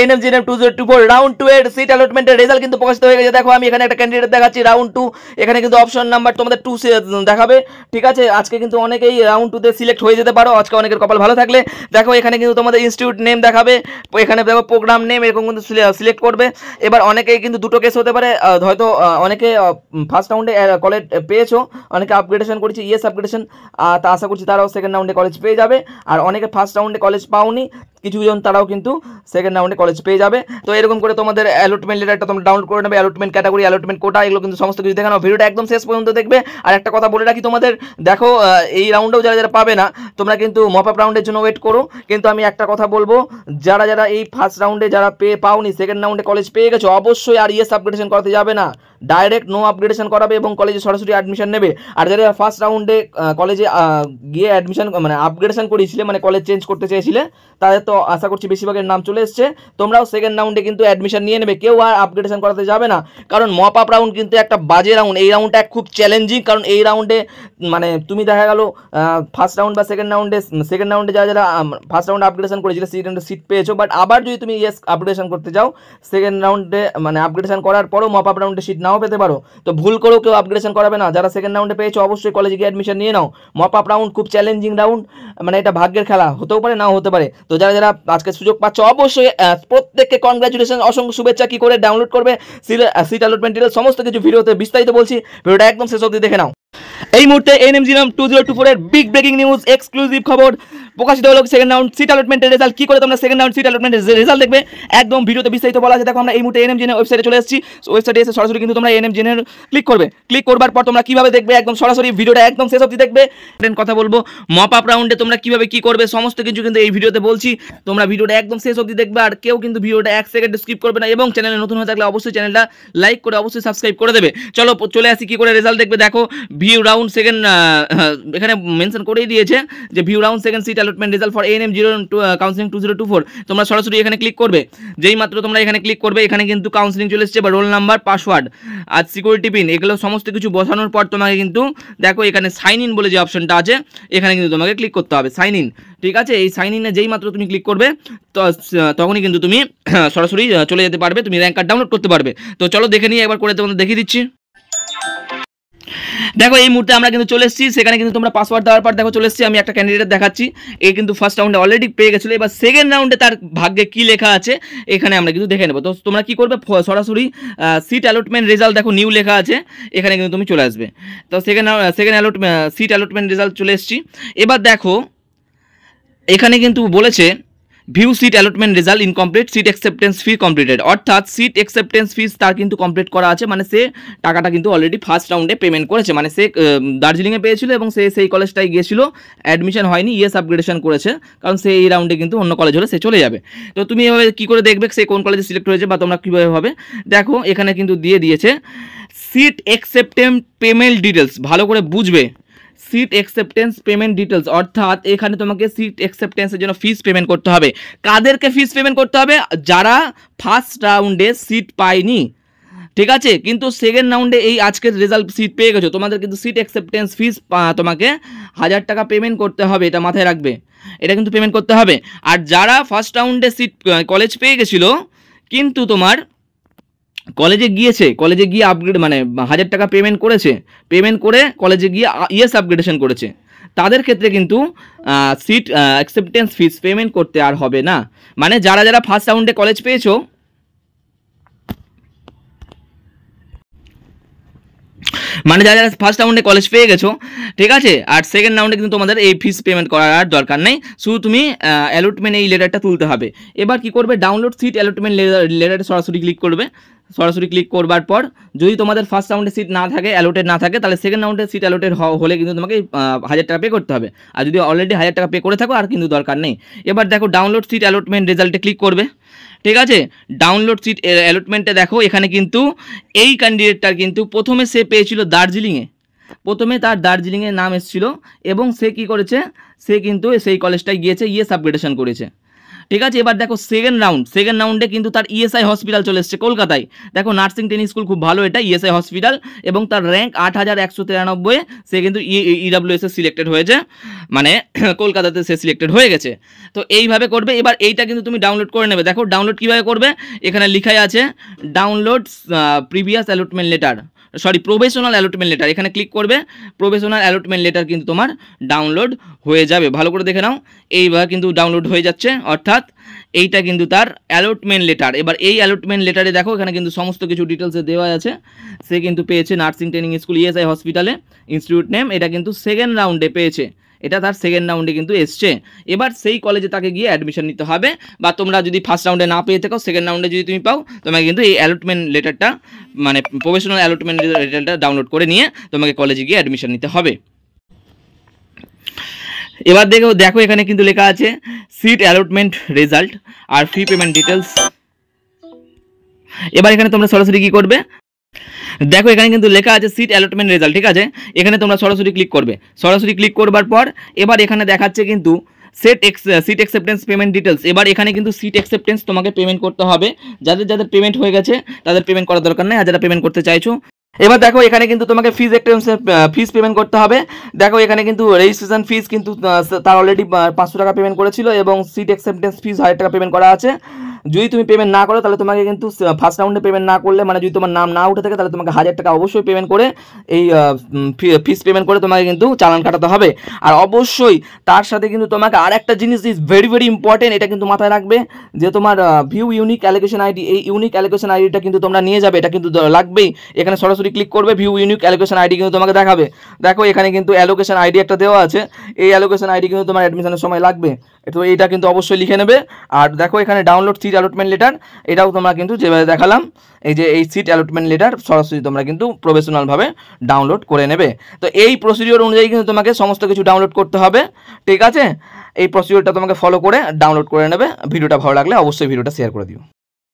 NMGNM 2024 round 2 এর seat অ্যালটমেন্টের result কিন্তু প্রকাশিত হয়ে গেছে। দেখো আমি এখানে একটা ক্যান্ডিডেট দেখাচ্ছি রাউন্ড 2, এখানে কিন্তু অপশন নাম্বার তোমাদের 2 দেখাবে। ঠিক আছে, আজকে কিন্তু অনেকেই রাউন্ড 2 তে সিলেক্ট হয়ে যেতে পারো, আজকে অনেকের কপাল ভালো থাকলে। দেখো এখানে কিন্তু তোমাদের ইনস্টিটিউট নেম দেখাবে, এখানে দেখো প্রোগ্রাম নেম এরকম কিন্তু সিলেক্ট করবে। এবার অনেকেই কিন্তু দুটো কেস হতে পারে, হয়তো অনেকে ফার্স্ট রাউন্ডে কলেজ পেয়েছো, অনেকে আপগ্রেডেশন করেছে ইএস আপগ্রেডেশন, তা আশা করছি তারাও সেকেন্ড রাউন্ডে কলেজ পেয়ে যাবে। আর অনেকে ফার্স্ট রাউন্ডে কলেজ পাওনি, কিছুজন তারাও কিন্তু সেকেন্ড রাউন্ডে কলেজ পেয়ে যাবে। তো এরকম করে তোমাদের অ্যালটমেন্ট লেটারটা তোমরা ডাউনলোড করে নেবে, অ্যালটমেন্ট ক্যাটাগরি, অ্যালটমেন্ট কোটা, এগুলো কিন্তু সমস্ত কিছু দেখানো। ভিডিওটা একদম শেষ পর্যন্ত দেখবে। আর একটা কথা বলে রাখি তোমাদের, দেখো এই রাউন্ডেও যারা যারা পাবে না তোমরা কিন্তু মপ আপ রাউন্ডের জন্য ওয়েট করো। কিন্তু আমি একটা কথা বলবো, যারা যারা এই ফার্স্ট রাউন্ডে যারা পাওনি, সেকেন্ড রাউন্ডে কলেজ পেয়ে গেছো, অবশ্যই আর ইএস আপগ্রেডেশন করাতে যাবে না, ডাইরেক্ট নো আপগ্রেডেশন করাবে এবং কলেজে সরাসরি অ্যাডমিশন নেবে। আর যারা ফার্স্ট রাউন্ডে কলেজে গিয়ে অ্যাডমিশন মানে আপগ্রেডেশন করিয়েছিলে, মানে কলেজ চেঞ্জ করতে চেয়েছিলে, তাদের তো আশা করছি বেশিরভাগের নাম চলে এসছে। তোমরাও সেকেন্ড রাউন্ডে কিন্তু অ্যাডমিশন নিয়ে নেবে, কেউ আর আপগ্রেডেশন করাতে যাবে না। কারণ মপ আপ রাউন্ড কিন্তু একটা বাজে রাউন্ড, এই রাউন্ডটা খুব চ্যালেঞ্জিং। কারণ এই রাউন্ডে মানে তুমি দেখা গেল ফার্স্ট রাউন্ড বা সেকেন্ড রাউন্ডে যারা যারা ফার্স্ট রাউন্ডে আপগ্রেডেশন করেছিলে সিট পেয়েছো, বাট আবার যদি তুমি ইয়েস আপগ্রেডেশন করতে যাও, সেকেন্ড রাউন্ডে মানে আপগ্রেডেশন করার পরও মপ আপ রাউন্ডে সিট নাও পেতে পারো। তো ভুল করেও কেউ আপগ্রেডেশন করাবে না। যারা সেকেন্ড রাউন্ডে পেয়েছো অবশ্যই কলেজে গিয়ে অ্যাডমিশন নিয়ে নাও। মপ আপ রাউন্ড খুব চ্যালেঞ্জিং রাউন্ড, মানে এটা ভাগ্যের খেলা, হতেও পারে নাও হতে পারে। তো যারা যারা আজকে সুযোগ পাচ্ছ অবশ্যই প্রত্যেককে কনগ্রাচুলেশন, অসংখ্য শুভেচ্ছা। কি করে ডাউনলোড করবে সিট অ্যালটমেন্ট ডিটেইলস সমস্ত কিছু ভিডিওতে বিস্তারিত বলছি, ভিডিওটা একদম শেষ অবধি দেখে নাও। এই মুহূর্তে NMGNM 2024 এর বিগ ব্রেকিং নিউজ, এক্সক্লুসিভ খবর প্রকাশিত হলো। সেকেন্ড রাউন্ড সিট অ্যালটমেন্টের রেজাল্ট, কি করে তোমরা সেকেন্ড রাউন্ড সিট অ্যালটমেন্টের রেজাল্ট দেখবে একদম ভিডিওতে বিস্তারিত বলা আছে। দেখো আমরা এই মুহূর্তে NMGNM ওয়েবসাইটে চলে এসেছি। ওয়েবসাইটে এসে সরাসরি কিন্তু তোমরা NMGNM ক্লিক করবে। ক্লিক করবার পর তোমরা কিভাবে দেখবে একদম সরাসরি ভিডিওটা একদম শেষ অবধি দেখবে। কথা বলবো মপ আপ রাউন্ডে তোমরা কিভাবে কি করবে সমস্ত কিছু কিন্তু এই ভিডিওতে বলছি, তোমরা ভিডিওটা একদম শেষ অবধি দেখবে। আর কেউ কিন্তু ভিডিওটা 1 সেকেন্ড স্কিপ করবে না, এবং চ্যানেলে নতুন হয়ে থাকলে অবশ্যই চ্যানেলটা লাইক করে অবশ্যই সাবস্ক্রাইব করে দেবে। চলো চলে আসি কি করে রেজাল্ট দেখবে। দেখো ভিউ রাউন্ড সেকেন্ড, এখানে মেনশন করেই দিয়েছে যে view round second seat allotment result for NMGNM counselling 2024। তোমরা সরাসরি এখানে ক্লিক করবে। যেই মাত্র তোমরা এখানে ক্লিক করবে, এখানে কিন্তু কাউন্সিলিং চলে এসেছে, বা রোল নাম্বার, পাসওয়ার্ড আর সিকিউরিটি পিন এগুলো সমস্ত কিছু বসানোর পর তোমাকে কিন্তু দেখো এখানে সাইন ইন বলে যে অপশনটা আছে, এখানে কিন্তু তোমাকে ক্লিক করতে হবে সাইন ইন। ঠিক আছে, এই সাইন ইনে যেই মাত্র তুমি ক্লিক করবে তখনই কিন্তু তুমি সরাসরি চলে যেতে পারবে, তুমি র্যাঙ্ক কার্ড ডাউনলোড করতে পারবে। তো চলো দেখে নিয়ে একবার করে তোমাদের দেখিয়ে দিচ্ছি। দেখো এই মুহূর্তে আমরা কিন্তু চলে এসেছি, সেখানে কিন্তু তোমরা পাসওয়ার্ড দেওয়ার পর দেখো চলে এসেছি। আমি একটা ক্যান্ডিডেট দেখাচ্ছি, এই কিন্তু ফার্স্ট রাউন্ডে অলরেডি পেয়ে গেছিলো। এবার সেকেন্ড রাউন্ডে তার ভাগ্যে কি লেখা আছে এখানে আমরা কিন্তু দেখে নেবো। তো তোমরা কি করবে, সরাসরি সিট অ্যালটমেন্ট রেজাল্ট দেখো নিউ লেখা আছে, এখানে কিন্তু তুমি চলে আসবে। তো সেকেন্ড সিট অ্যালটমেন্ট রেজাল্ট চলে এসেছি। এবার দেখো এখানে কিন্তু বলেছে view seat allotment result incomplete, seat acceptance fee completed. অর্থাৎ সিট অ্যাকসেপ্টেন্স ফিস তার কিন্তু কমপ্লিট করা আছে, মানে সে টাকাটা কিন্তু অলরেডি ফার্স্ট রাউন্ডে পেমেন্ট করেছে। মানে সে দার্জিলিংয়ে পেয়েছিল এবং সে সেই কলেজটায় গিয়েছিল, অ্যাডমিশন হয়নি, ইয়েস আপগ্রেডেশন করেছে, কারণ সে এই রাউন্ডে কিন্তু অন্য কলেজ হলে সে চলে যাবে। তো তুমি এভাবে কী করে দেখবে সে কোন কলেজে সিলেক্ট হয়েছে বা তোমরা কীভাবে হবে, দেখো এখানে কিন্তু দিয়ে দিয়েছে সিট অ্যাকসেপ্টেন্স পেমেন্ট ডিটেলস, ভালো করে বুঝবে। সিট অ্যাকসেপ্টেন্স পেমেন্ট ডিটেলস, অর্থাৎ এখানে তোমাকে সিট অ্যাকসেপ্টেন্সের জন্য ফিস পেমেন্ট করতে হবে। কাদেরকে ফিস পেমেন্ট করতে হবে, যারা ফার্স্ট রাউন্ডে সিট পায়নি। ঠিক আছে, কিন্তু সেকেন্ড রাউন্ডে এই আজকের রেজাল্ট সিট পেয়ে গেছো, তোমাদের কিন্তু সিট অ্যাকসেপ্টেন্স ফিস তোমাকে 1000 টাকা পেমেন্ট করতে হবে, এটা মাথায় রাখবে, এটা কিন্তু পেমেন্ট করতে হবে। আর যারা ফার্স্ট রাউন্ডে সিট কলেজ পেয়ে গেছিলো কিন্তু তোমার কলেজে গিয়ে আপগ্রেড মানে 1000 টাকা পেমেন্ট করে কলেজে গিয়ে ইয়েস আপগ্রেডেশন করেছে, তাদের ক্ষেত্রে কিন্তু সিট অ্যাকসেপ্টেন্স ফিস পেমেন্ট করতে আর হবে না। মানে যারা যারা ফার্স্ট রাউন্ডে কলেজ পেয়েছো, মানে যারা ফার্স্ট রাউন্ডে কলেজ পেয়ে গেছো, ঠিক আছে, আর সেকেন্ড রাউন্ডে কিন্তু তোমাদের এই ফিস পেমেন্ট করার দরকার নেই, শুধু তুমি অ্যালটমেন্ট এই লেটারটা তুলতে হবে। এবার কি করবে, ডাউনলোড সিট অ্যালটমেন্ট লেটারে সরাসরি ক্লিক করবে। সরাসরি ক্লিক করবার পর যদি তোমাদের ফার্স্ট রাউন্ডে সিট না থাকে, অ্যালোটেড না থাকে, তাহলে সেকেন্ড রাউন্ডে সিট অ্যালোটেড হলে কিন্তু তোমাকে 1000 টাকা পে করতে হবে। আর যদি অলরেডি 1000 টাকা পে করে থাকো আর কিন্তু দরকার নেই। এবার দেখো ডাউনলোড সিট অ্যালটমেন্ট রেজাল্টে ক্লিক করবে। ঠিক আছে, ডাউনলোড সিট অ্যালটমেন্টে দেখো এখানে কিন্তু এই ক্যান্ডিডেটটার কিন্তু প্রথমে সে পেয়েছিল দার্জিলিংয়ে, প্রথমে তার দার্জিলিংয়ের নাম এসেছিলো এবং সে কি করেছে, সে কিন্তু সেই কলেজটায় গিয়েছে, ইয়েস আপগ্রেডেশন করেছে। ঠিক আছে। এবার দেখো সেকেন্ড রাউন্ডে কিন্তু তার ইএসআই হসপিটাল চলে এসছে কলকাতায়। দেখো নার্সিং ট্রেনিং স্কুল খুব ভালো, এটা ইএসআই হসপিটাল, এবং তার র্যাঙ্ক 8193, সে কিন্তু ইডাব্লিউএস এ সিলেক্টেড হয়েছে, মানে কলকাতাতে সে সিলেক্টেড হয়ে গেছে। তো এইভাবে করবে। এবার এইটা কিন্তু তুমি ডাউনলোড করে নেবে। দেখো ডাউনলোড কীভাবে করবে, এখানে লেখাই আছে download previous allotment letter, professional allotment letter, এখানে ক্লিক করবে। প্রফেশনাল অ্যালটমেন্ট লেটার কিন্তু তোমার ডাউনলোড হয়ে যাবে। ভালো করে দেখে নাও, এইভাবে কিন্তু ডাউনলোড হয়ে যাচ্ছে, অর্থাৎ এইটা কিন্তু তার অ্যালটমেন্ট লেটার। এবার এই অ্যালটমেন্ট লেটারে দেখো এখানে কিন্তু সমস্ত কিছু ডিটেলসে দেওয়া আছে। সে কিন্তু পেয়েছে নার্সিং ট্রেনিং স্কুল ইএসআই হসপিটালে, ইনস্টিটিউট নেম, এটা কিন্তু সেকেন্ড রাউন্ডে পেয়েছে, এটা তার সেকেন্ড রাউন্ডে কিন্তু এসছে। এবার সেই কলেজে তাকে গিয়ে অ্যাডমিশন নিতে হবে, বা তোমরা যদি ফার্স্ট রাউন্ডে না পেয়ে থাকো, সেকেন্ড রাউন্ডে যদি তুমি পাও, তোমাকে কিন্তু এই অ্যালটমেন্ট লেটারটা, মানে প্রফেশনাল অ্যালটমেন্ট লেটারটা ডাউনলোড করে নিয়ে তোমাকে কলেজে গিয়ে অ্যাডমিশন নিতে হবে। এবার দেখো এখানে কিন্তু লেখা আছে সিট অ্যালটমেন্ট রেজাল্ট আর ফি পেমেন্ট ডিটেলস। এবার এখানে তোমরা সরাসরি কী করবে, দেখো এখানে কিন্তু লেখা আছে সিট অ্যালটমেন্ট রেজাল্ট, ঠিক আছে। এখানে তোমরা সরাসরি ক্লিক করবে। সরাসরি ক্লিক করবার পর এবার এখানে দেখাচ্ছে কিন্তু সিট অ্যাকসেপ্টেন্স পেমেন্ট ডিটেলস। এবার এখানে কিন্তু সিট অ্যাকসেপ্টেন্স তোমাকে পেমেন্ট করতে হবে। যাদের পেমেন্ট হয়ে গেছে তাদের পেমেন্ট করার দরকার নেই, আর যারা পেমেন্ট করতে চাইছো। এবার দেখো এখানে কিন্তু তোমাকে ফিস পেমেন্ট করতে হবে। দেখো এখানে কিন্তু রেজিস্ট্রেশন ফিস কিন্তু তার অলরেডি 500 টাকা পেমেন্ট করেছিল, এবং সিট অ্যাকসেপ্টেন্স ফিস 1000 টাকা পেমেন্ট করা আছে। যদি তুমি পেমেন্ট না করো তাহলে তোমাকে কিন্তু ফার্স্ট রাউন্ডে পেমেন্ট না করলে, মানে যদি তোমার নাম না উঠে থাকে, তাহলে তোমাকে 1000 টাকা অবশ্যই পেমেন্ট করে, এই ফিস পেমেন্ট করে তোমাকে কিন্তু চালান কাটাতে হবে। আর অবশ্যই তার সাথে কিন্তু তোমাকে আর একটা জিনিস ইজ ভেরি ভেরি ইম্পর্টেন্ট, এটা কিন্তু মাথায় রাখবে, যে তোমার ভিউ ইউনিক অ্যালোকেশন আইডি, এই ইউনিক অ্যালোকেশন আইডিটা কিন্তু তোমরা নিয়ে যাবে, এটা কিন্তু লাগবেই। এখানে সরাসরি ক্লিক করবে, ভিউ ইউনিক অ্যালোকেশন আইডি কিন্তু তোমাকে দেখাবে। দেখো এখানে কিন্তু অ্যালোকেশন আইডি একটা দেওয়া আছে, এই অ্যালোকেশন আইডি কিন্তু তোমার অ্যাডমিশনের সময় লাগবে, তো এইটা কিন্তু অবশ্যই লিখে নেবে। আর দেখো এখানে ডাউনলোড সিট অ্যালটমেন্ট লেটার, এটাও তোমরা কিন্তু যেভাবে দেখালাম, এই যে এই সিট অ্যালটমেন্ট লেটার সরাসরি তোমরা কিন্তু প্রফেশনালভাবে ডাউনলোড করে নেবে। তো এই প্রসিডিওর অনুযায়ী কিন্তু তোমাকে সমস্ত কিছু ডাউনলোড করতে হবে, ঠিক আছে। এই প্রসিডিওরটা তোমাকে ফলো করে ডাউনলোড করে নেবে। ভিডিওটা ভালো লাগলে অবশ্যই ভিডিওটা শেয়ার করে দিও।